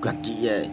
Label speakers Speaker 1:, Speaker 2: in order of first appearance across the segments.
Speaker 1: Quạt chị về.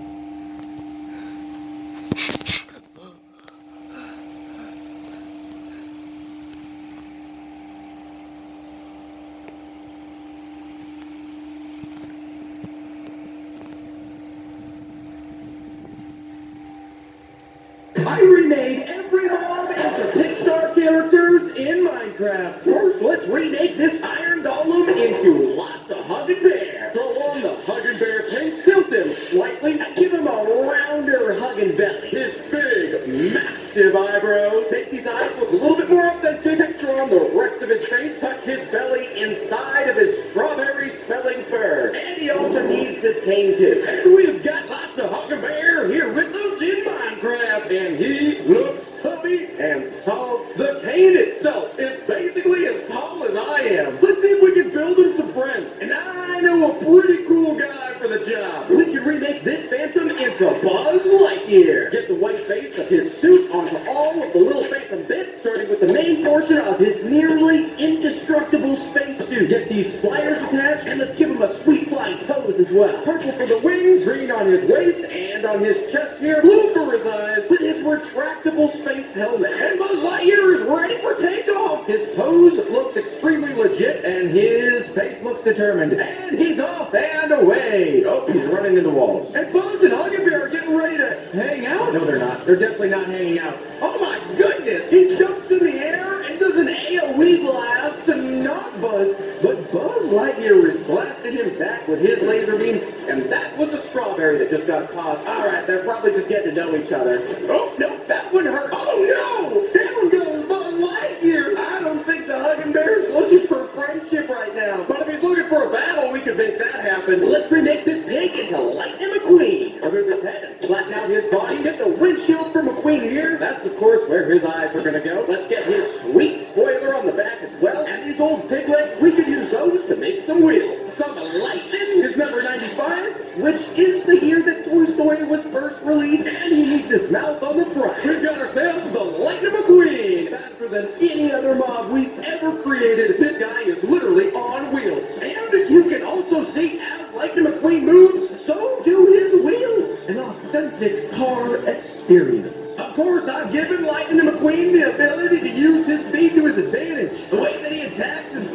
Speaker 2: I remade every mob into Pixar characters in Minecraft. First, let's remake this iron golem into lots of Huggin' Bear. Throw on the Huggin' Bear paint, tilt him slightly, and give him a rounder Huggin' belly. His big, massive eyebrows. Make these eyes look a little bit more authentic. Texture on the rest of his face. Tuck his belly inside of his strawberry-smelling fur. And he also needs his cane too. And we've got lots of Huggin' Bear here with us in Minecraft, and he looks chubby and tall. The cane itself is basically as tall as I am. Let's see if we can build him some friends. And I know a pretty cool guy for the job. We can remake this Phantom into Buzz Lightyear. Get the white face of his suit onto all of the little Phantom bits, starting with the main portion of his nearly indestructible spacesuit. Get these flyers attached, and let's give him a sweet flying pose as well. Purple for the wings, green on his waist, and on his chest here, blue for his eyes, with his retractable space helmet. And Buzz Lightyear is ready for takeoff. His pose looks extremely legit, and his face looks determined. And he's off and away. Oh, he's running into walls. And Buzz and Huggin' Bear are getting ready to hang out. No, they're not. They're definitely not hanging out. Oh my goodness! He jumps in the air and does an AoE blast to not Buzz, but Buzz Lightyear is blasting him back with his laser beam, and that was a strawberry that just got tossed. Alright, they're probably just getting to know each other. Oh, no, that one hurt. Oh no! Down goes Buzz Lightyear! I don't think the Huggin' Bear's looking for friendship right now, but if he's looking for a battle, we can make that happen. Let's remake this pig into Lightning McQueen. Remove his head and flatten out his body. Get the windshield for McQueen here. That's, of course, where his eyes are gonna go. Let's get his sweet spoiler on the back as well. And these old pig legs, we could use those to make some wheels. Some lightning is number 95, which is the year that Toy Story was first released, and he needs his mouth on the front. We've got ourselves the Lightning McQueen. Faster than any other mob we've ever created. This guy is literally on wheels. And you can also see as Lightning McQueen moves, so do his wheels. An authentic car experience. Of course, I've given Lightning McQueen the ability to use his speed to his advantage. The way that he attacks is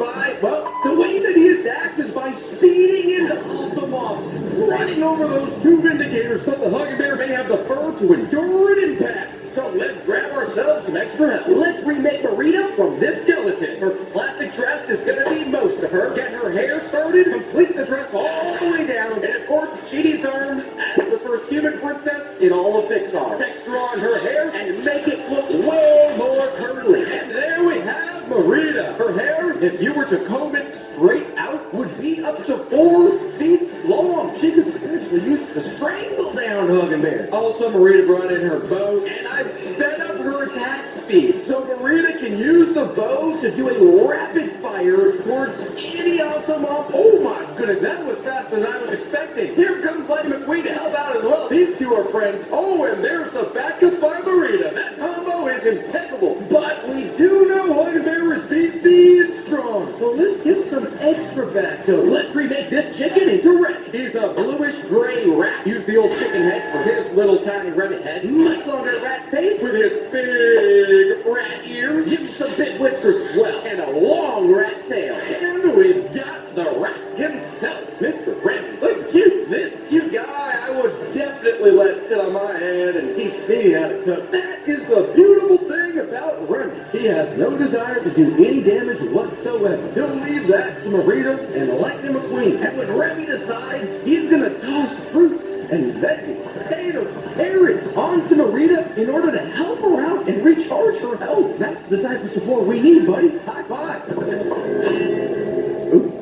Speaker 2: by speeding into hostile mobs, running over those two Vindicators, but the Huggin' Bear may have the fur to endure an impact. So let's grab ourselves some extra help. Let's remake Marita from this skeleton. Her classic dress is gonna be most of her. Get her hair started, complete the dress all the way down, and of course, she needs arms as the first human princess in all of Pixar. Texture on her hair and make it look way more curly. And there we have Marita. Her hair, if you were to comb it straight out, would be up to 4 feet long. She could potentially use it to strangle down Huggin' Bear. Also, Marita brought in her bow, and I've sped up her attack speed. So Marita can use the bow to do a rapid fire towards any awesome mob. Oh my goodness, that was faster than I was expecting. Here comes Lightning McQueen to help out as well. These two are friends. Oh, and there's the backup by Marita. That combo is impeccable. But we do know Huggin' Bear is beefy and strong. So let's get some extra backup. Let's remake this chicken into Remy. He's a bluish-gray rat. Use the old chicken head for his little tiny Remy head. Much longer rat face with his big rat ears. Give him some big whiskers as well. And a long rat tail. And we've got the rat himself, Mr. Remy. Look cute. This cute guy I would definitely let sit on my head and teach me how to cook. That is the beautiful thing about Remy. He has no desire to do any damage whatsoever. He'll leave that to Marita and Lightning McQueen. And when Remy decides he's gonna toss fruits and veggies, potatoes, carrots onto Marita in order to help her out and recharge her health. That's the type of support we need, buddy. High five.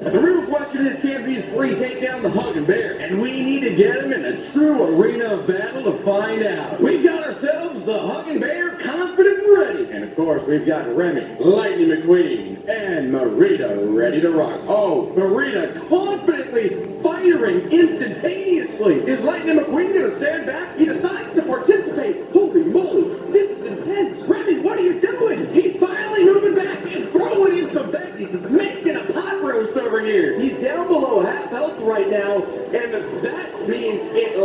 Speaker 2: The real question is, can these three take down the Huggin' Bear? And we need to get him in a true arena of battle to find out. We've got ourselves the Huggin' Bear confident and ready. And of course, we've got Remy, Lightning McQueen, and Marita ready to rock. Oh, Marita confidently firing instantaneously. Is Lightning McQueen gonna stand back? He decides to participate. Holy moly, this is intense. Remy, what are you doing? He's finally moving back and throwing in some veggies. He's making a pot roast over here. He's down below half health right now, and that means it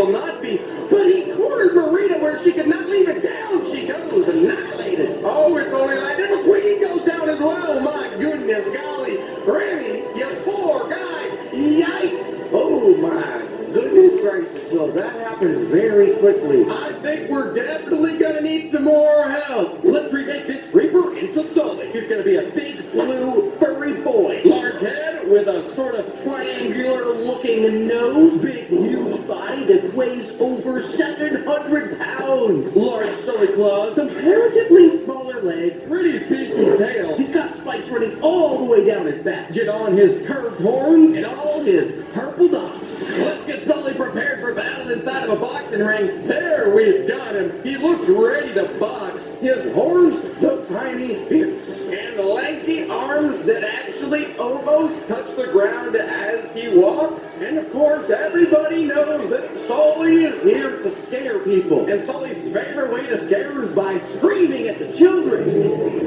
Speaker 2: will not be. But he cornered Marina where she could not leave it down. She goes annihilated. Oh, it's only like the Queen goes down as well. My goodness, golly. Remy, you poor guy. Yikes. Oh, my goodness gracious. Well, that happened very quickly. I think we're definitely going to need some more help. Let's remake this Reaper into Sully. He's going to be a big, blue, furry boy. Large head with a sort of triangular-looking nose. Big, huge body that weighs over 700 pounds. Large Sully claws. Comparatively smaller legs. Pretty beefy tail. He's got spikes running all the way down his back. Get on his curved horns and all his purple dots. Let's get Sully prepared for battle inside of a boxing ring. There, we've got him. He looks ready to box. His horns, the tiny fierce, and lanky arms that actually almost touch the ground as he walks. And of course, everybody knows that Sully is here to scare people. And Sully's favorite way to scare is by screaming at the children.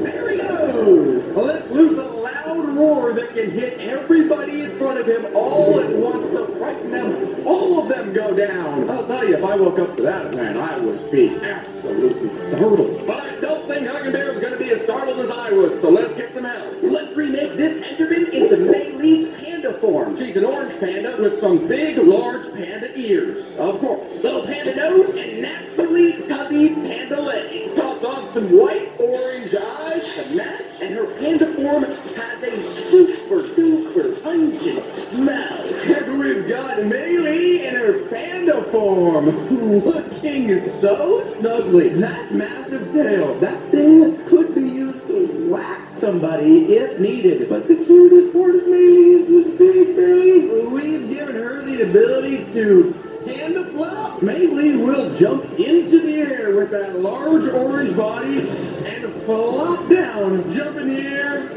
Speaker 2: There he goes. Let's loose a loud roar that can hit everybody in front of him all at once to frighten them. All of them go down. I'll tell you, if I woke up to that, man, I would be absolutely startled. But I don't think Huggin' Bear is going to be as startled as I would, so let's get some help. Let's remake this Enderman into Mei Lee's panda form. She's an orange panda with some big, large panda ears. Of course. Little panda nose and naturally tubby panda legs. Toss on some white, orange eyes to match, and her panda form has a super pungent smell. And we've got Mei Lee in her panda form, looking so snuggly. That massive tail, that thing could be used to whack somebody if needed. But the cutest part of Mei Lee is this big belly. We've given her the ability to panda flop. Mei Lee will jump into the air with that large orange body and flop down, jump in the air.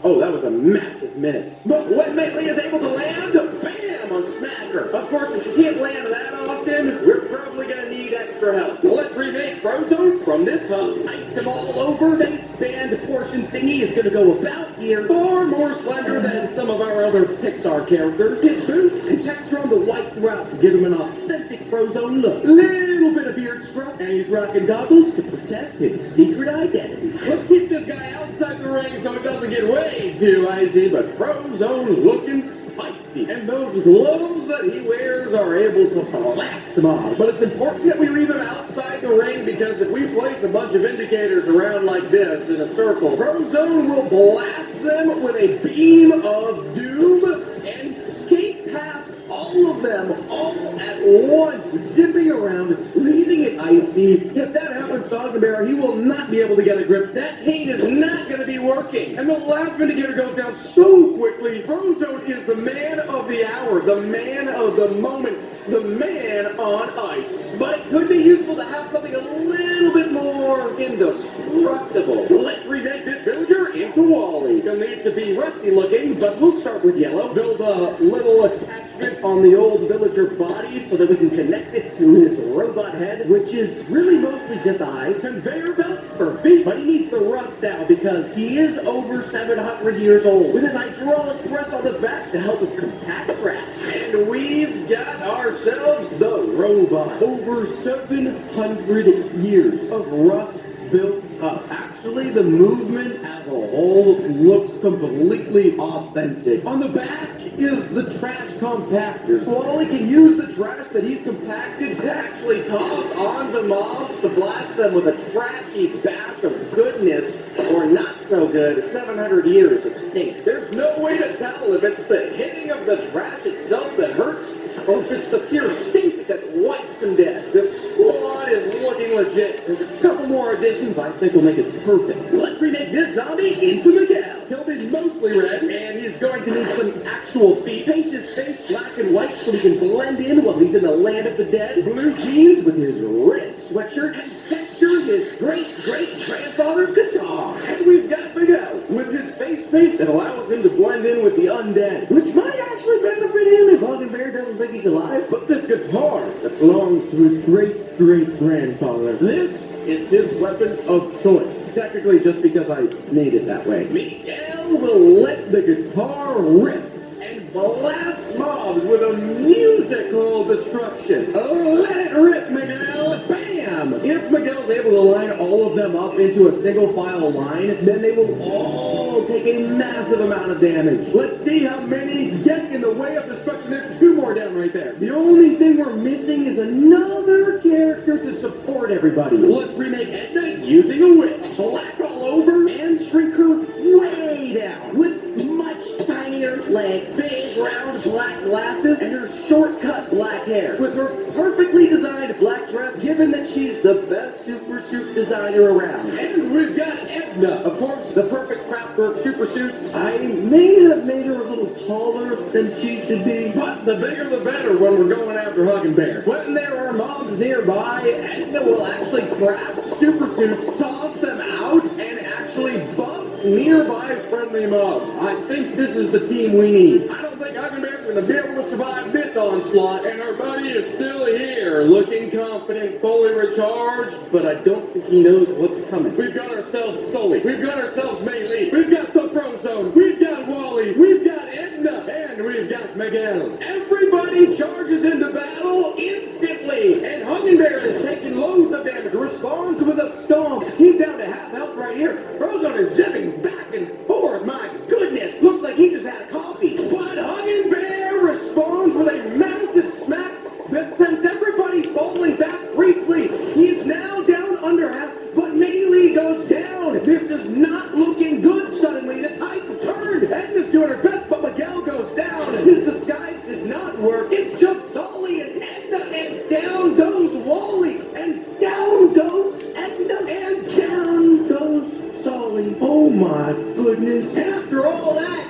Speaker 2: Oh, that was a massive miss. But when Mei Lee is able to land, bam, a smacker. Of course, if she can't land that often, we're probably going to need extra help. Let's remake Frozone from this husk. Ice him all over. Waistband portion thingy is going to go about here. Far more slender than some of our other Pixar characters. His boots and texture on the white throughout to give him an authentic Frozone look. Little bit of beard scruff, and he's rocking goggles to protect his secret identity. Let's keep this guy outside the ring so it doesn't get way too icy, but Frozone looking spicy. And those gloves that he wears are able to blast him off. But it's important that we leave him outside the ring because if we place a bunch of indicators around like this in a circle, Frozone will blast them with a beam of doom and skate past all of them all at once, zipping around, leaving it icy. If that happens to Huggin' Bear, he will not be able to get a grip. That paint is not going to be working. And the last indicator goes down so quickly. Frozone is the man of the hour, the man of the moment, the man on ice. But it could be useful to have something a little bit more indestructible. Let's remake this villager into Wally. He'll need to be rusty looking, but we'll start with yellow. Build a little attachment on the old villager body so that we can connect it to his robot head, which is really mostly just eyes. Conveyor belts for feet, but he needs the rust out because he is over 700 years old. With his hydraulic press on the back to help him compact trash. And we've got ourselves the robot. Over 700 years of rust built up. Actually, the movement as a whole looks completely authentic. On the back is the trash compactor. So Wally can use the trash that he's compacted to actually toss onto mobs to blast them with a trashy bash of goodness or not so good 700 years of stink. There's no way to tell if it's the hitting of the trash itself that hurts or if it's the pure stink that wipes him dead. This squad is looking legit. There's a couple more additions I think will make it perfect. Let's remake this zombie into Miguel. He'll be mostly red, and he's going to need some actual feet. Paint his face black and white so he can blend in while he's in the land of the dead. Blue jeans with his red sweatshirt and texture his great-great-grandfather's guitar. And we've got Miguel with his face paint that allows him to blend in with the undead, which might actually benefit him if Huggin' Bear doesn't think he's alive. But this guitar that belongs to his great-great-grandfather, this is his weapon of choice. Technically, just because I made it that way. Miguel will let the guitar rip and blast mobs mobs with a musical destruction. Let it rip, Miguel. Bam! If Miguel's able to line all of them up into a single file line, then they will all take a massive amount of damage. Let's see how many get in the way of destruction. There's 2 more down right there. The only thing we're missing is another character to support everybody. Let's remake Edna using a whip. Black all over and shrink her way down with much tinier legs, big round black glasses, and her shortcut black hair. With her perfectly designed black dress, given that she's the best super suit designer around. And we've got Edna, of course, the perfect crafter of super suits. I may have made her a little taller than she should be, but the bigger the better when we're going after Huggin' Bear. When there are mobs nearby, Edna will actually craft super suits, toss them out, and actually buff nearby friendly mobs. I think this is the team we need. I don't think Huggin' Bear's gonna be able to survive this onslaught, and our buddy is still here, looking confident, fully recharged, but I don't think he knows what's coming. We've got ourselves Sully, we've got ourselves Mei-Li, we've got the Frozone, we've got Wally, we've got Edna, and we've got Miguel. Everybody charges into battle instantly, and Huggin' Bear is taking loads of damage, responds with a stomp. He's down to half health right here. Frozone is zipping back and forth. My goodness, looks like he just had a coffee. But Huggin' Bear responds with a massive smack that sends everybody falling back briefly. He is now down under half, but Mei-Li goes down. This is not looking good suddenly. The tides have turned. Edna's doing her best, but Miguel goes down. His disguise did not work. It's just Sully and Edna, and down goes Wally, and down goes Edna, and down goes Sully. Oh my goodness. And after all that,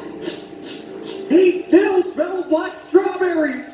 Speaker 2: he still smells like strawberries.